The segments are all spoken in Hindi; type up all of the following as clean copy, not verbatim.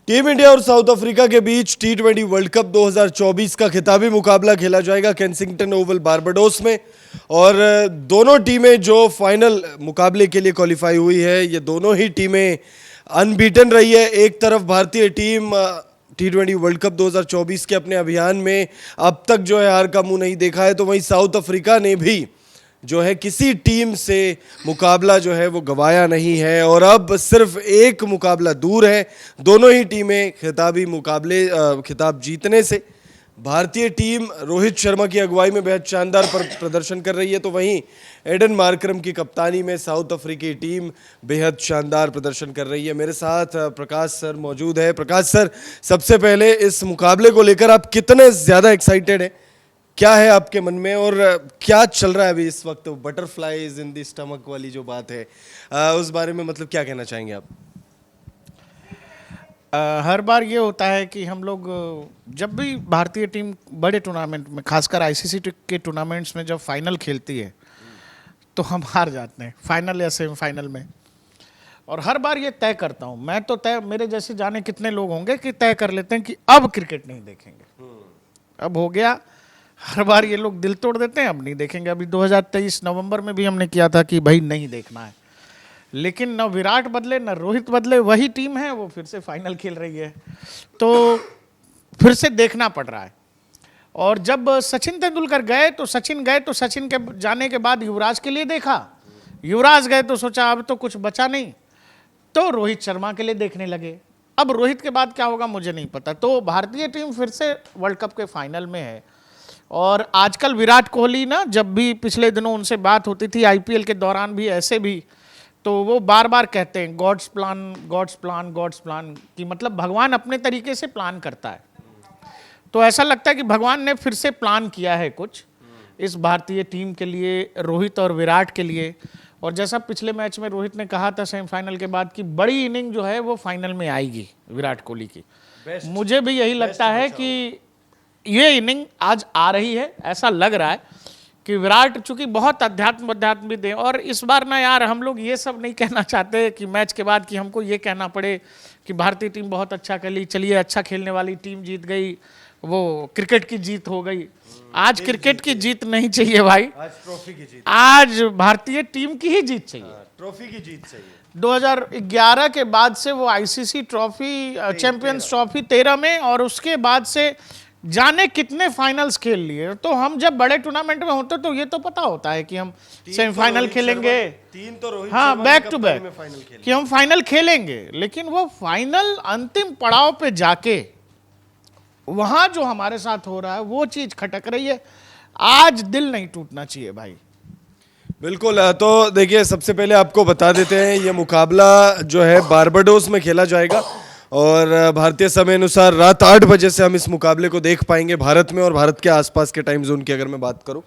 टीम इंडिया और साउथ अफ्रीका के बीच T20 वर्ल्ड कप 2024 का खिताबी मुकाबला खेला जाएगा केंसिंगटन ओवल बारबाडोस में। और दोनों टीमें जो फाइनल मुकाबले के लिए क्वालिफाई हुई है, ये दोनों ही टीमें अनबीटन रही है। एक तरफ भारतीय टीम T20 वर्ल्ड कप 2024 के अपने अभियान में अब तक जो है हार का मुंह नहीं देखा है, तो वहीं साउथ अफ्रीका ने भी जो है किसी टीम से मुकाबला जो है वो गवाया नहीं है और अब सिर्फ एक मुकाबला दूर है दोनों ही टीमें खिताब जीतने से। भारतीय टीम रोहित शर्मा की अगुवाई में बेहद शानदार प्रदर्शन कर रही है, तो वहीं एडन मार्करम की कप्तानी में साउथ अफ्रीकी टीम बेहद शानदार प्रदर्शन कर रही है। मेरे साथ प्रकाश सर मौजूद है। प्रकाश सर, सबसे पहले इस मुकाबले को लेकर आप कितने ज़्यादा एक्साइटेड हैं, क्या है आपके मन में और क्या चल रहा है अभी इस वक्त? बटरफ्लाइज इन द स्टमक वाली जो बात है, उस बारे में मतलब क्या कहना चाहेंगे आप? हर बार ये होता है कि हम लोग जब भी भारतीय टीम बड़े टूर्नामेंट में, खासकर आईसीसी के टूर्नामेंट्स में जब फाइनल खेलती है तो हम हार जाते हैं फाइनल या सेमीफाइनल में। और हर बार ये तय करता हूँ मैं, तो तय, मेरे जैसे जाने कितने लोग होंगे कि तय कर लेते हैं कि अब क्रिकेट नहीं देखेंगे, अब हो गया। हर बार ये लोग दिल तोड़ देते हैं, अब नहीं देखेंगे। अभी 2023 नवंबर में भी हमने किया था कि भाई नहीं देखना है, लेकिन न विराट बदले न रोहित बदले, वही टीम है वो फिर से फाइनल खेल रही है, तो फिर से देखना पड़ रहा है। और जब सचिन तेंदुलकर गए तो सचिन के जाने के बाद युवराज के लिए देखा, युवराज गए तो सोचा अब तो कुछ बचा नहीं, तो रोहित शर्मा के लिए देखने लगे। अब रोहित के बाद क्या होगा मुझे नहीं पता। तो भारतीय टीम फिर से वर्ल्ड कप के फाइनल में है। और आजकल विराट कोहली ना, जब भी पिछले दिनों उनसे बात होती थी आईपीएल के दौरान भी, ऐसे भी, तो वो बार बार कहते हैं God's plan God's plan God's plan, कि मतलब भगवान अपने तरीके से प्लान करता है। तो ऐसा लगता है कि भगवान ने फिर से प्लान किया है कुछ इस भारतीय टीम के लिए, रोहित और विराट के लिए। और जैसा पिछले मैच में रोहित ने कहा था सेमीफाइनल के बाद कि बड़ी इनिंग जो है वो फाइनल में आएगी विराट कोहली की, मुझे भी यही लगता है कि ये इनिंग आज आ रही है। ऐसा लग रहा है कि विराट चूंकि बहुत अध्यात्म भी, और इस बार ना यार हम लोग ये सब नहीं कहना चाहते कि मैच के बाद कि हमको ये कहना पड़े कि भारतीय टीम बहुत अच्छा खेली, चलिए अच्छा खेलने वाली टीम जीत गई, वो क्रिकेट की जीत हो गई। आज क्रिकेट की जीत नहीं चाहिए भाई, आज ट्रॉफी की जीत, आज भारतीय टीम की ही जीत चाहिए, ट्रॉफी की जीत चाहिए। 2011 के बाद से वो आईसीसी ट्रॉफी, चैंपियंस ट्रॉफी 13 में, और उसके बाद से जाने कितने फाइनल्स खेल लिए। तो हम जब बड़े टूर्नामेंट में होते तो ये तो पता होता है कि हम सेमीफाइनल खेलेंगे, हाँ बैक टू बैक, कि हम फाइनल खेलेंगे, लेकिन वो फाइनल अंतिम पड़ाव पे जाके वहां जो हमारे साथ हो रहा है वो चीज खटक रही है। आज दिल नहीं टूटना चाहिए भाई। बिल्कुल, तो देखिए सबसे पहले आपको बता देते हैं ये मुकाबला जो है बारबाडोस में खेला जाएगा और भारतीय समय अनुसार रात 8 बजे से हम इस मुकाबले को देख पाएंगे भारत में और भारत के आसपास के टाइम जोन की अगर मैं बात करूं।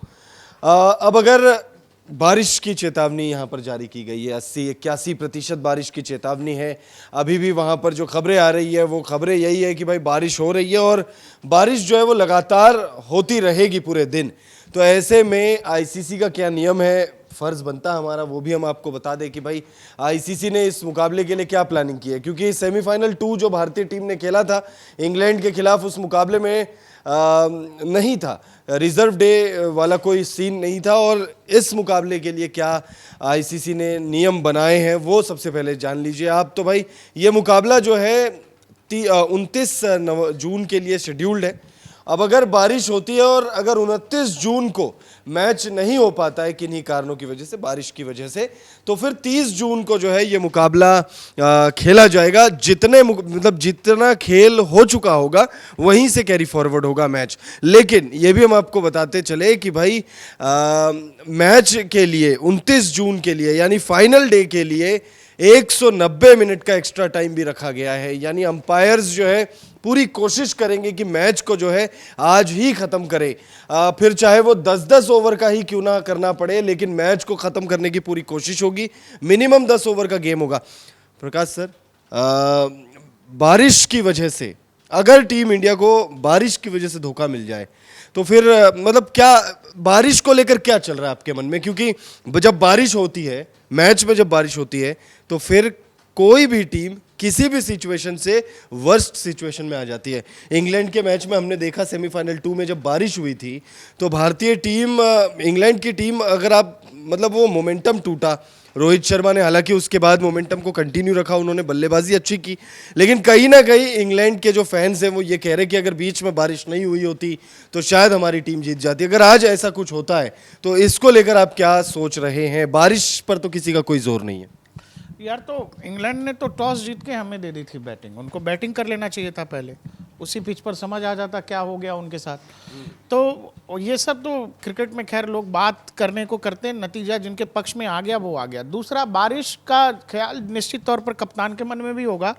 अब अगर बारिश की चेतावनी यहाँ पर जारी की गई है, 80-81% बारिश की चेतावनी है। अभी भी वहाँ पर जो खबरें आ रही है वो खबरें यही है कि भाई बारिश हो रही है और बारिश जो है वो लगातार होती रहेगी पूरे दिन। तो ऐसे में आईसीसी का क्या नियम है, फर्ज बनता है हमारा वो भी हम आपको बता दें कि भाई आईसीसी ने इस मुकाबले के लिए क्या प्लानिंग की है। क्योंकि सेमीफाइनल 2 जो भारतीय टीम ने खेला था इंग्लैंड के खिलाफ, उस मुकाबले में नहीं था, रिजर्व डे वाला कोई सीन नहीं था। और इस मुकाबले के लिए क्या आईसीसी ने नियम बनाए हैं वो सबसे पहले जान लीजिए आप। तो भाई ये मुकाबला जो है 29 जून के लिए शेड्यूल्ड है। अब अगर बारिश होती है और अगर 29 जून को मैच नहीं हो पाता है किन्हीं कारणों की वजह से, बारिश की वजह से, तो फिर 30 जून को जो है ये मुकाबला खेला जाएगा। जितना खेल हो चुका होगा वहीं से कैरी फॉरवर्ड होगा मैच। लेकिन ये भी हम आपको बताते चले कि भाई मैच के लिए 29 जून के लिए यानी फाइनल डे के लिए 190 मिनट का एक्स्ट्रा टाइम भी रखा गया है। यानी अंपायर्स जो है पूरी कोशिश करेंगे कि मैच को जो है आज ही खत्म करें, फिर चाहे वो 10-10 ओवर का ही क्यों ना करना पड़े, लेकिन मैच को खत्म करने की पूरी कोशिश होगी। मिनिमम 10 ओवर का गेम होगा। प्रकाश सर, बारिश की वजह से, अगर टीम इंडिया को बारिश की वजह से धोखा मिल जाए तो फिर मतलब क्या बारिश को लेकर क्या चल रहा है आपके मन में? क्योंकि जब बारिश होती है, मैच में जब बारिश होती है तो फिर कोई भी टीम किसी भी सिचुएशन से वर्स्ट सिचुएशन में आ जाती है। इंग्लैंड के मैच में हमने देखा सेमीफाइनल 2 में जब बारिश हुई थी तो भारतीय टीम, इंग्लैंड की टीम, अगर आप मतलब वो मोमेंटम टूटा। रोहित शर्मा ने हालांकि उसके बाद मोमेंटम को कंटिन्यू रखा, उन्होंने बल्लेबाजी अच्छी की, लेकिन कहीं ना कहीं इंग्लैंड के जो फैंस हैं वो ये कह रहे कि अगर बीच में बारिश नहीं हुई होती तो शायद हमारी टीम जीत जाती। अगर आज ऐसा कुछ होता है तो इसको लेकर आप क्या सोच रहे हैं? बारिश पर तो किसी का कोई जोर नहीं है यार। तो इंग्लैंड ने तो टॉस जीत के हमें दे दी थी बैटिंग, उनको बैटिंग कर लेना चाहिए था पहले, उसी पिच पर समझ आ जाता क्या हो गया उनके साथ। तो ये सब तो क्रिकेट में खैर लोग बात करने को करते हैं, नतीजा जिनके पक्ष में आ गया वो आ गया। दूसरा, बारिश का ख्याल निश्चित तौर पर कप्तान के मन में भी होगा,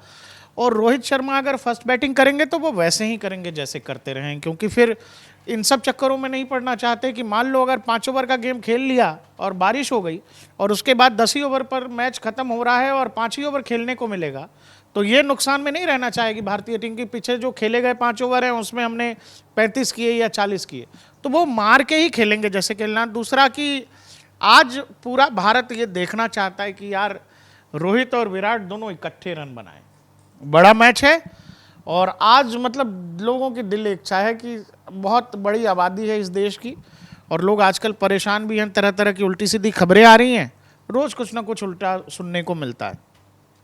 और रोहित शर्मा अगर फर्स्ट बैटिंग करेंगे तो वो वैसे ही करेंगे जैसे करते रहे, क्योंकि फिर इन सब चक्करों में नहीं पड़ना चाहते कि मान लो अगर 5 ओवर का गेम खेल लिया और बारिश हो गई और उसके बाद 10 ही ओवर पर मैच खत्म हो रहा है और 5 ही ओवर खेलने को मिलेगा, तो ये नुकसान में नहीं रहना चाहेगी भारतीय टीम की। पीछे जो खेले गए 5 ओवर हैं उसमें हमने 35 किए या 40 किए, तो वो मार के ही खेलेंगे जैसे खेलना। दूसरा कि आज पूरा भारत ये देखना चाहता है कि यार रोहित और विराट दोनों इकट्ठे रन बनाए, बड़ा मैच है। और आज मतलब लोगों की दिल इच्छा है कि बहुत बड़ी आबादी है इस देश की, और लोग आजकल परेशान भी हैं, तरह तरह की उल्टी सीधी खबरें आ रही हैं, रोज़ कुछ ना कुछ उल्टा सुनने को मिलता है।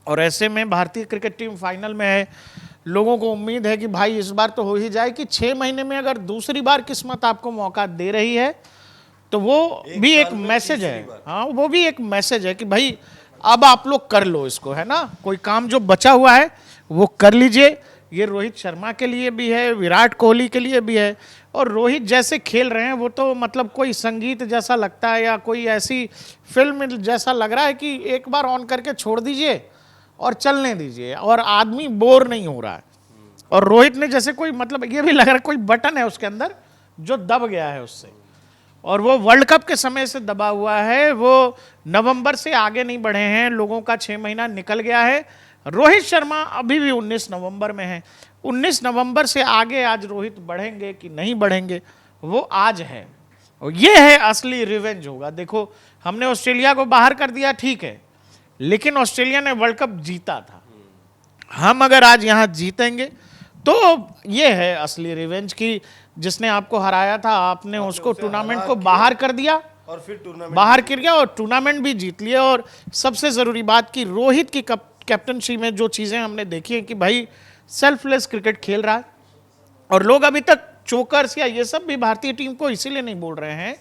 और ऐसे में भारतीय क्रिकेट टीम फाइनल में है, लोगों को उम्मीद है कि भाई इस बार तो हो ही जाए कि 6 महीने में अगर दूसरी बार किस्मत आपको मौका दे रही है तो वो भी एक मैसेज है। हाँ, वो भी एक मैसेज है कि भाई अब आप लोग कर लो इसको, है ना, कोई काम जो बचा हुआ है वो कर लीजिए। ये रोहित शर्मा के लिए भी है, विराट कोहली के लिए भी है। और रोहित जैसे खेल रहे हैं वो तो मतलब कोई संगीत जैसा लगता है या कोई ऐसी फिल्म जैसा लग रहा है कि एक बार ऑन करके छोड़ दीजिए और चलने दीजिए और आदमी बोर नहीं हो रहा है। और रोहित ने जैसे कोई मतलब ये भी लग रहा है कोई बटन है उसके अंदर जो दब गया है उससे, और वो वर्ल्ड कप के समय से दबा हुआ है, वो नवंबर से आगे नहीं बढ़े हैं, लोगों का 6 महीना निकल गया है। रोहित शर्मा अभी भी 19 नवंबर में है, 19 नवंबर से आगे आज रोहित बढ़ेंगे कि नहीं बढ़ेंगे वो आज है, और ये है असली रिवेंज होगा। देखो हमने ऑस्ट्रेलिया को बाहर कर दिया ठीक है, लेकिन ऑस्ट्रेलिया ने वर्ल्ड कप जीता था, हम अगर आज यहाँ जीतेंगे तो ये है असली रिवेंज की जिसने आपको हराया था आपने उसको टूर्नामेंट को बाहर कर दिया और फिर टूर्नामेंट बाहर कर गया और टूर्नामेंट भी जीत लिया। और सबसे ज़रूरी बात कि रोहित की कैप्टनशिप में जो चीज़ें हमने देखी हैं कि भाई सेल्फलेस क्रिकेट खेल रहा है, और लोग अभी तक चोकर्स या ये सब भी भारतीय टीम को इसीलिए नहीं बोल रहे हैं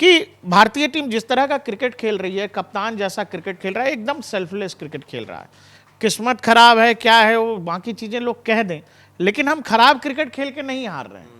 कि भारतीय टीम जिस तरह का क्रिकेट खेल रही है, कप्तान जैसा क्रिकेट खेल रहा है, एकदम सेल्फलेस क्रिकेट खेल रहा है। किस्मत खराब है क्या है वो बाकी चीज़ें लोग कह दें, लेकिन हम खराब क्रिकेट खेल के नहीं हार रहे हैं,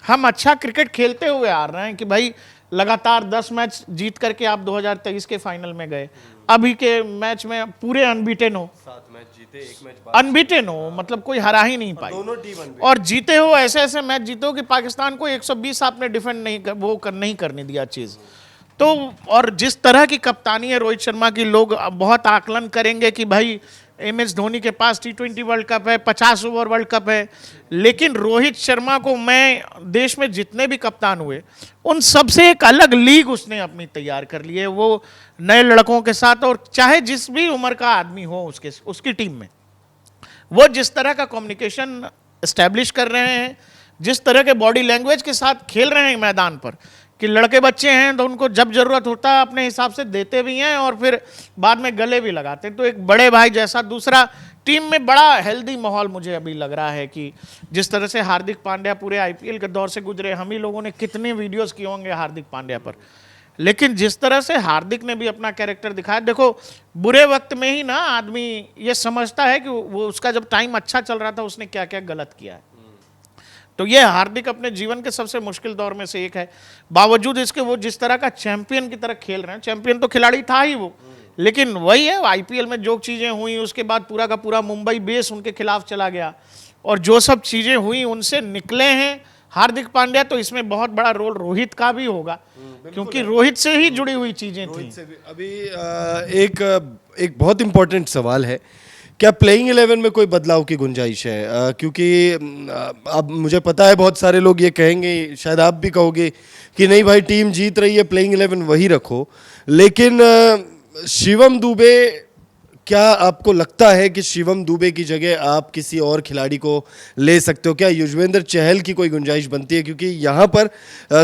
हम अच्छा क्रिकेट खेलते हुए हार रहे हैं कि भाई लगातार 10 मैच जीत करके आप 2023 के फाइनल में गए, अभी के मैच में पूरे अनबीटेन हो, 7 मैच जीते, 1 मैच अनबीटेन हो, मतलब कोई हरा ही नहीं पाई, दोनों टीम और जीते हो ऐसे ऐसे मैच जीते हो कि पाकिस्तान को 120 आपने डिफेंड नहीं करने दिया चीज़। तो और जिस तरह की कप्तानी है रोहित शर्मा की, लोग बहुत आकलन करेंगे कि भाई MS धोनी के पास T20 वर्ल्ड कप है, 50 ओवर वर्ल्ड कप है, लेकिन रोहित शर्मा को मैं देश में जितने भी कप्तान हुए उन सबसे एक अलग लीग उसने अपनी तैयार कर ली है, वो नए लड़कों के साथ, और चाहे जिस भी उम्र का आदमी हो उसकी टीम में, वो जिस तरह का कम्युनिकेशन एस्टैब्लिश कर रहे हैं, जिस तरह के बॉडी लैंग्वेज के साथ खेल रहे हैं मैदान पर कि लड़के बच्चे हैं तो उनको जब जरूरत होता है अपने हिसाब से देते भी हैं और फिर बाद में गले भी लगाते हैं, तो एक बड़े भाई जैसा। दूसरा, टीम में बड़ा हेल्दी माहौल मुझे अभी लग रहा है कि जिस तरह से हार्दिक पांड्या पूरे IPL के दौर से गुजरे, हम ही लोगों ने कितने वीडियोस किए होंगे हार्दिक पांड्या पर, लेकिन जिस तरह से हार्दिक ने भी अपना कैरेक्टर दिखाया, देखो बुरे वक्त में ही ना आदमी ये समझता है कि वो उसका जब टाइम अच्छा चल रहा था उसने क्या क्या गलत किया है। तो ये हार्दिक अपने जीवन के सबसे मुश्किल दौर में से एक है, बावजूद इसके वो जिस तरह का चैंपियन की तरह खेल रहे हैं, चैंपियन तो खिलाड़ी था ही वो, लेकिन वही है IPL में जो चीज़ें हुई उसके बाद पूरा का पूरा मुंबई बेस उनके खिलाफ चला गया, और जो सब चीज़ें हुई उनसे निकले हैं हार्दिक पांड्या। तो इसमें बहुत बड़ा रोल रोहित का भी होगा, क्योंकि रोहित से ही जुड़ी हुई चीज़ें थी। अभी एक बहुत इंपॉर्टेंट सवाल है, क्या प्लेइंग 11 में कोई बदलाव की गुंजाइश है? क्योंकि अब मुझे पता है बहुत सारे लोग ये कहेंगे, शायद आप भी कहोगे कि नहीं भाई टीम जीत रही है, प्लेइंग 11 वही रखो, लेकिन शिवम दुबे क्या आपको लगता है कि शिवम दुबे की जगह आप किसी और खिलाड़ी को ले सकते हो? क्या युजवेंद्र चहल की कोई गुंजाइश बनती है? क्योंकि यहाँ पर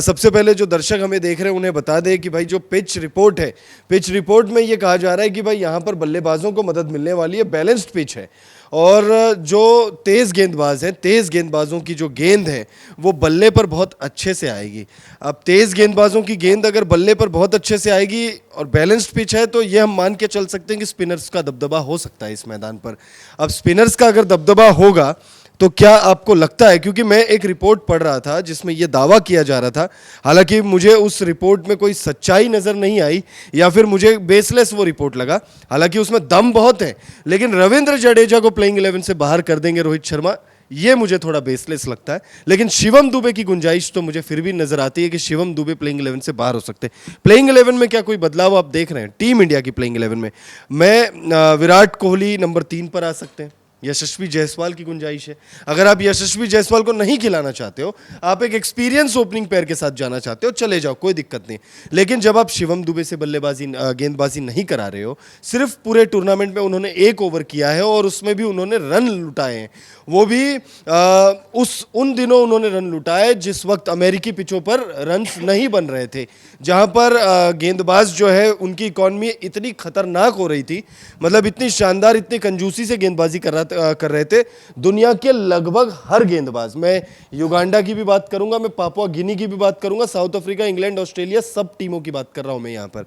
सबसे पहले जो दर्शक हमें देख रहे हैं उन्हें बता दें कि भाई जो पिच रिपोर्ट है, पिच रिपोर्ट में ये कहा जा रहा है कि भाई यहाँ पर बल्लेबाजों को मदद मिलने वाली है, बैलेंस्ड पिच है और जो तेज़ गेंदबाज हैं, तेज़ गेंदबाजों की जो गेंद है वो बल्ले पर बहुत अच्छे से आएगी। अब तेज़ गेंदबाजों की गेंद अगर बल्ले पर बहुत अच्छे से आएगी और बैलेंस्ड पिच है तो ये हम मान के चल सकते हैं कि स्पिनर्स का दबदबा हो सकता है इस मैदान पर। अब स्पिनर्स का अगर दबदबा होगा तो क्या आपको लगता है, क्योंकि मैं एक रिपोर्ट पढ़ रहा था जिसमें यह दावा किया जा रहा था, हालांकि मुझे उस रिपोर्ट में कोई सच्चाई नज़र नहीं आई या फिर मुझे बेसलेस वो रिपोर्ट लगा, हालांकि उसमें दम बहुत है, लेकिन रविंद्र जडेजा को प्लेइंग 11 से बाहर कर देंगे रोहित शर्मा, ये मुझे थोड़ा बेसलेस लगता है। लेकिन शिवम दुबे की गुंजाइश तो मुझे फिर भी नजर आती है कि शिवम दुबे प्लेइंग 11 से बाहर हो सकते हैं। प्लेइंग 11 में क्या कोई बदलाव आप देख रहे हैं टीम इंडिया की प्लेइंग 11 में? विराट कोहली नंबर 3 पर आ सकते हैं, यशस्वी जायसवाल की गुंजाइश है। अगर आप यशस्वी जायसवाल को नहीं खिलाना चाहते हो, आप एक एक्सपीरियंस ओपनिंग पेयर के साथ जाना चाहते हो, चले जाओ, कोई दिक्कत नहीं। लेकिन जब आप शिवम दुबे से गेंदबाजी नहीं करा रहे हो, सिर्फ पूरे टूर्नामेंट में उन्होंने 1 ओवर किया है और उसमें भी उन्होंने रन लुटाए हैं, वो भी उन दिनों उन्होंने रन लुटाए जिस वक्त अमेरिकी पिचों पर रन नहीं बन रहे थे, जहां पर गेंदबाज जो है उनकी इकॉनमी इतनी खतरनाक हो रही थी, मतलब इतनी शानदार, इतनी कंजूसी से गेंदबाजी कर रहे थे दुनिया के लगभग हर गेंदबाज। मैं युगांडा की भी बात करूंगा, मैं पापुआ गिनी की भी बात करूंगा, साउथ अफ्रीका, इंग्लैंड, ऑस्ट्रेलिया, सब टीमों की बात कर रहा हूं मैं यहां पर।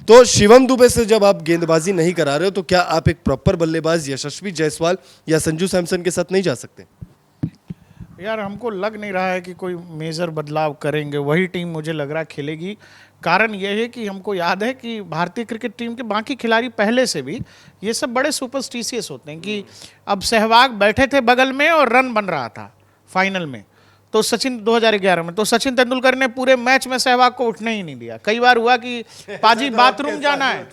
तो शिवम दुबे से जब आप गेंदबाजी नहीं करा रहे हो तो क्या आप एक प्रॉपर बल्लेबाज यशस्वी जायसवाल या संजू सैमसन के साथ नहीं जा सकते? यार हमको लग नहीं रहा है कि कोई मेजर बदलाव करेंगे, वही टीम मुझे लग रहा है खेलेगी। कारण यह है कि हमको याद है कि भारतीय क्रिकेट टीम के बाकी खिलाड़ी पहले से भी ये सब बड़े सुपरस्टिशियस होते हैं कि अब सहवाग बैठे थे बगल में और रन बन रहा था फाइनल में, तो सचिन 2011 में तो सचिन तेंदुलकर ने पूरे मैच में सहवाग को उठने ही नहीं दिया। कई बार हुआ कि पाजी बाथरूम जाना है,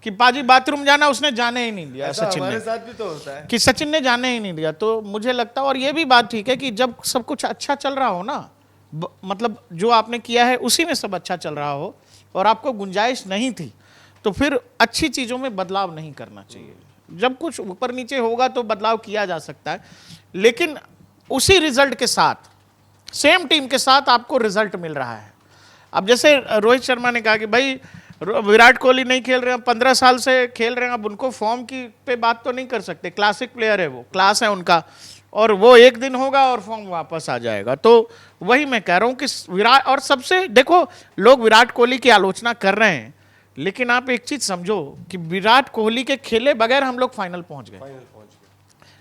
कि पाजी बाथरूम जाना, उसने जाने ही नहीं दिया सचिन ने, साथ भी तो होता है कि सचिन ने जाने ही नहीं दिया। तो मुझे लगता है, और ये भी बात ठीक है कि जब सब कुछ अच्छा चल रहा हो ना, मतलब जो आपने किया है उसी में सब अच्छा चल रहा हो और आपको गुंजाइश नहीं थी, तो फिर अच्छी चीज़ों में बदलाव नहीं करना चाहिए। जब कुछ ऊपर नीचे होगा तो बदलाव किया जा सकता है, लेकिन उसी रिजल्ट के साथ, सेम टीम के साथ आपको रिजल्ट मिल रहा है। अब जैसे रोहित शर्मा ने कहा कि भाई विराट कोहली नहीं खेल रहे हैं, 15 साल से खेल रहे हैं, अब उनको फॉर्म की पे बात तो नहीं कर सकते, क्लासिक प्लेयर है, वो क्लास है उनका, और वो एक दिन होगा और फॉर्म वापस आ जाएगा। तो वही मैं कह रहा हूं कि विराट, और सबसे देखो, लोग विराट कोहली की आलोचना कर रहे हैं, लेकिन आप एक चीज समझो कि विराट कोहली के खेले बगैर हम लोग फाइनल पहुंच गए।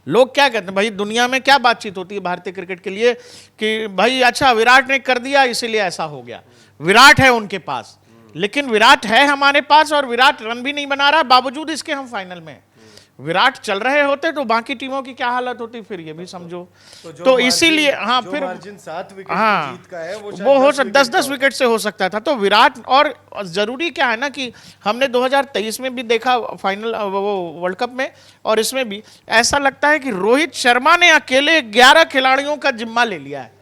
लोग क्या कहते हैं भाई, दुनिया में क्या बातचीत होती है भारतीय क्रिकेट के लिए कि भाई अच्छा विराट ने कर दिया इसीलिए ऐसा हो गया। विराट है उनके पास, लेकिन विराट है हमारे पास और विराट रन भी नहीं बना रहा, बावजूद इसके हम फाइनल में। विराट चल रहे होते तो बाकी टीमों की क्या हालत होती, फिर ये भी समझो। तो इसीलिए हाँ, फिर मार्जिन 7 विकेट हाँ, जीत का है वो हो सकता 10-10 विकेट से हो सकता था। तो विराट, और जरूरी क्या है ना कि हमने 2023 में भी देखा फाइनल, वो वर्ल्ड कप में, और इसमें भी ऐसा लगता है कि रोहित शर्मा ने अकेले 11 खिलाड़ियों का जिम्मा ले लिया है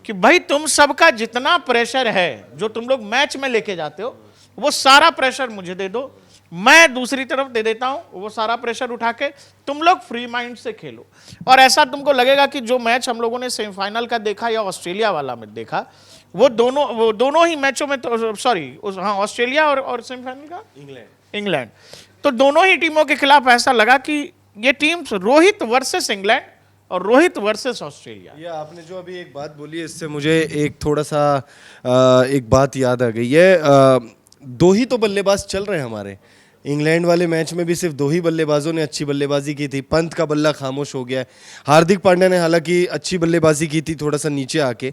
कि भाई तुम सबका जितना प्रेशर है जो तुम लोग मैच में लेके जाते हो, वो सारा प्रेशर मुझे दे दो, मैं दूसरी तरफ दे देता हूं वो सारा प्रेशर उठा के, तुम लोग फ्री माइंड से खेलो। और ऐसा तुमको लगेगा कि जो मैच हम लोगों ने सेमीफाइनल का देखा या ऑस्ट्रेलिया वाला में देखा, वो दोनों ही मैचों में तो सॉरी हाँ, ऑस्ट्रेलिया और सेमीफाइनल का इंग्लैंड, तो दोनों ही टीमों के खिलाफ ऐसा लगा कि ये टीम रोहित वर्सेस इंग्लैंड और रोहित वर्सेस ऑस्ट्रेलिया। ये आपने जो अभी एक बात बोली है, इससे मुझे एक थोड़ा सा एक बात याद आ गई है। 2 ही तो बल्लेबाज चल रहे हैं हमारे। इंग्लैंड वाले मैच में भी सिर्फ 2 ही बल्लेबाजों ने अच्छी बल्लेबाजी की थी। पंत का बल्ला खामोश हो गया है। हार्दिक पांड्या ने हालांकि अच्छी बल्लेबाजी की थी थोड़ा सा नीचे आके।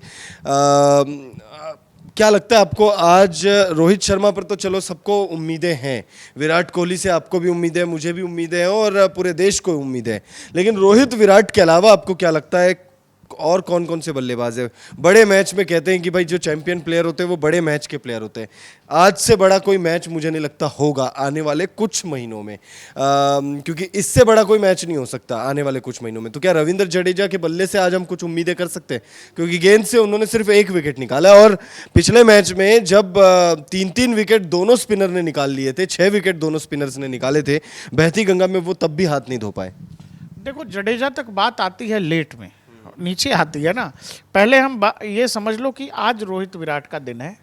क्या लगता है आपको, आज रोहित शर्मा पर तो चलो सबको उम्मीदें हैं, विराट कोहली से आपको भी उम्मीदें, मुझे भी उम्मीदें हैं और पूरे देश को उम्मीदें हैं, लेकिन रोहित विराट के अलावा आपको क्या लगता है और कौन कौन से बल्लेबाज है बड़े मैच में? कहते हैं कि भाई जो चैंपियन प्लेयर होते हैं वो बड़े मैच के प्लेयर होते हैं। आज से बड़ा कोई मैच मुझे नहीं लगता होगा आने वाले कुछ महीनों में, क्योंकि इससे बड़ा कोई मैच नहीं हो सकता आने वाले कुछ महीनों में। तो क्या रविंद्र जडेजा के बल्ले से आज हम कुछ उम्मीदें कर सकते हैं? क्योंकि गेंद से उन्होंने सिर्फ 1 विकेट निकाला, और पिछले मैच में जब 3-3 विकेट दोनों स्पिनर ने निकाल लिए थे, 6 विकेट दोनों स्पिनर्स ने निकाले थे बहती गंगा में, वो तब भी हाथ नहीं धो पाए। देखो जडेजा तक बात आती है लेट में, नीचे आती है ना। पहले हम ये समझ लो कि आज रोहित विराट का दिन है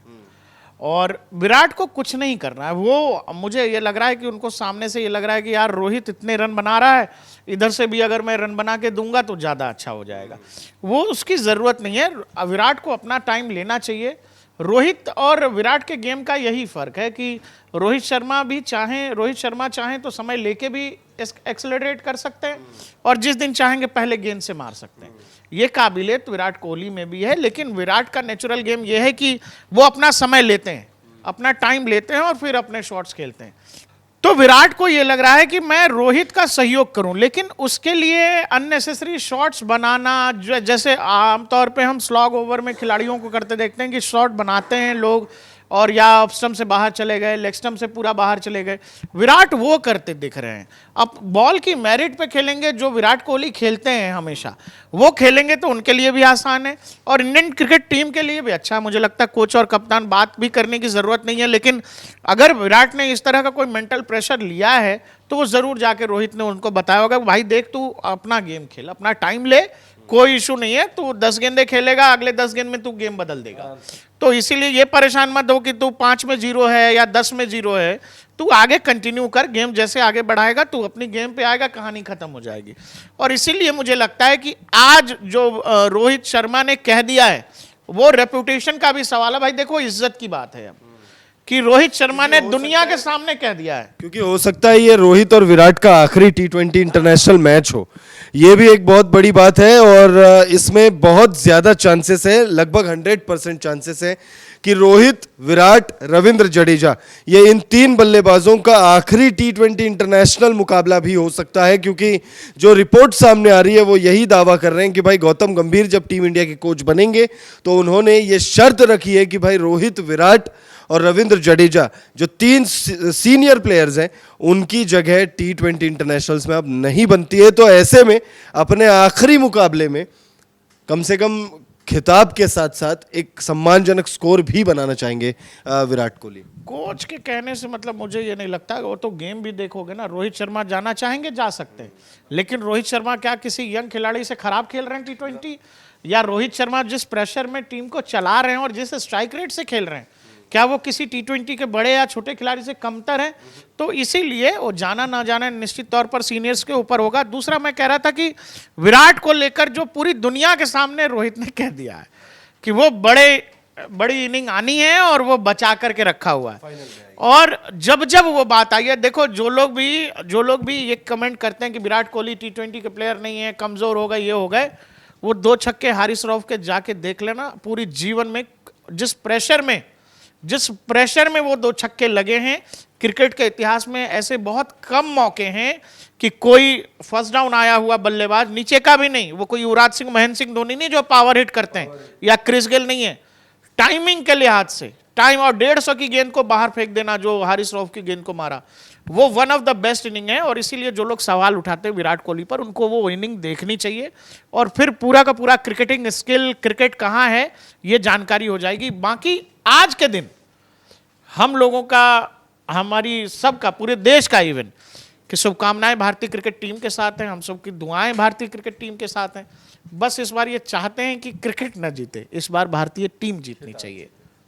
और विराट को कुछ नहीं करना है। वो मुझे ये लग रहा है कि उनको सामने से ये लग रहा है कि यार रोहित इतने रन बना रहा है, इधर से भी अगर मैं रन बना के दूंगा तो ज़्यादा अच्छा हो जाएगा। वो उसकी ज़रूरत नहीं है। विराट को अपना टाइम लेना चाहिए। रोहित और विराट के गेम का यही फर्क है कि रोहित शर्मा चाहें तो समय लेके भी एक्सेलरेट कर सकते हैं, और जिस दिन चाहेंगे पहले गेंद से मार सकते हैं। ये काबिलियत विराट कोहली में भी है, लेकिन विराट का नेचुरल गेम ये है कि वो अपना समय लेते हैं, अपना टाइम लेते हैं और फिर अपने शॉट्स खेलते हैं। तो विराट को ये लग रहा है कि मैं रोहित का सहयोग करूं, लेकिन उसके लिए अननेसेसरी शॉट्स बनाना, जैसे आमतौर पे हम स्लॉग ओवर में खिलाड़ियों को करते देखते हैं कि शॉट बनाते हैं लोग और या ऑफ स्टंप से बाहर चले गए, लेग स्टंप से पूरा बाहर चले गए। विराट वो करते दिख रहे हैं। अब बॉल की मेरिट पे खेलेंगे, जो विराट कोहली खेलते हैं हमेशा, वो खेलेंगे तो उनके लिए भी आसान है और इंडियन क्रिकेट टीम के लिए भी अच्छा है। मुझे लगता है कोच और कप्तान बात भी करने की ज़रूरत नहीं है, लेकिन अगर विराट ने इस तरह का कोई मेंटल प्रेशर लिया है तो वो ज़रूर जाके रोहित ने उनको बताया होगा भाई देख तू अपना गेम खेल, अपना टाइम ले, कोई इशू नहीं है, तू 10 गेंदे खेलेगा, अगले 10 गेंद में तू गेम बदल देगा। तो इसीलिए ये परेशान मत हो कि तू 5 में 0 है या 10 में 0 है, तू आगे कंटिन्यू कर, गेम जैसे आगे बढ़ाएगा तू अपनी गेम पे आएगा, कहानी खत्म हो जाएगी। और इसीलिए मुझे लगता है कि आज जो रोहित शर्मा ने कह दिया है वो रेपुटेशन का भी सवाल है। भाई देखो इज्जत की बात है अब कि रोहित शर्मा ने दुनिया के सामने कह दिया है, क्योंकि हो सकता है ये रोहित और विराट का आखिरी T20 इंटरनेशनल मैच हो। ये भी एक बहुत बड़ी बात है और इसमें बहुत ज़्यादा चांसेस है, लगभग 100% चांसेस है कि रोहित, विराट, रविंद्र जडेजा, ये इन 3 बल्लेबाजों का आखिरी T20 इंटरनेशनल मुकाबला भी हो सकता है। क्योंकि जो रिपोर्ट सामने आ रही है वो यही दावा कर रहे हैं कि भाई गौतम गंभीर जब टीम इंडिया के कोच बनेंगे तो उन्होंने ये शर्त रखी है कि भाई रोहित, विराट और रविंद्र जडेजा, जो 3 सीनियर प्लेयर्स हैं, उनकी जगह T20 इंटरनेशनल्स में अब नहीं बनती है। तो ऐसे में अपने आखिरी मुकाबले में कम से कम खिताब के साथ साथ एक सम्मानजनक स्कोर भी बनाना चाहेंगे विराट कोहली। कोच के कहने से मतलब मुझे ये नहीं लगता। वो तो गेम भी देखोगे ना, रोहित शर्मा जाना चाहेंगे जा सकते हैं, लेकिन रोहित शर्मा क्या किसी यंग खिलाड़ी से खराब खेल रहे हैं T20? या रोहित शर्मा जिस प्रेशर में टीम को चला रहे हैं और जिस स्ट्राइक रेट से खेल रहे हैं, क्या वो किसी T20 के बड़े या छोटे खिलाड़ी से कमतर है? तो इसीलिए वो जाना ना जाना निश्चित तौर पर सीनियर्स के ऊपर होगा। दूसरा मैं कह रहा था कि विराट को लेकर जो पूरी दुनिया के सामने रोहित ने कह दिया है कि वो बड़ी इनिंग आनी है और वो बचा करके रखा हुआ है। और जब जब वो बात आई है, देखो जो लोग भी ये कमेंट करते हैं कि विराट कोहली T20 के प्लेयर नहीं है, कमजोर हो गए, ये हो गए, वो 2 छक्के हारिस रऊफ के जाके देख लेना। पूरी जीवन में जिस प्रेशर में वो 2 छक्के लगे हैं, क्रिकेट के इतिहास में ऐसे बहुत कम मौके हैं कि कोई फर्स्ट डाउन आया हुआ बल्लेबाज, नीचे का भी नहीं, वो कोई युवराज सिंह, महेंद्र सिंह धोनी नहीं जो पावर हिट करते हैं, या क्रिस गेल नहीं है, टाइमिंग के लिहाज से टाइम और 150 की गेंद को बाहर फेंक देना जो हारिस रऊफ की गेंद को मारा, वो one of the best inning है। और इसीलिए जो लोग सवाल उठाते हैं विराट कोहली पर, उनको वो इनिंग देखनी चाहिए और फिर पूरा का पूरा क्रिकेटिंग स्किल, क्रिकेट कहाँ है, ये जानकारी हो जाएगी। बाकी आज के दिन हम लोगों का, हमारी सबका, पूरे देश का इवन कि शुभकामनाएं भारतीय क्रिकेट टीम के साथ हैं, हम सबकी दुआएं भारतीय क्रिकेट टीम के साथ हैं। बस इस बार ये चाहते हैं कि क्रिकेट न जीते, इस बार भारतीय टीम जीतनी चाहिए।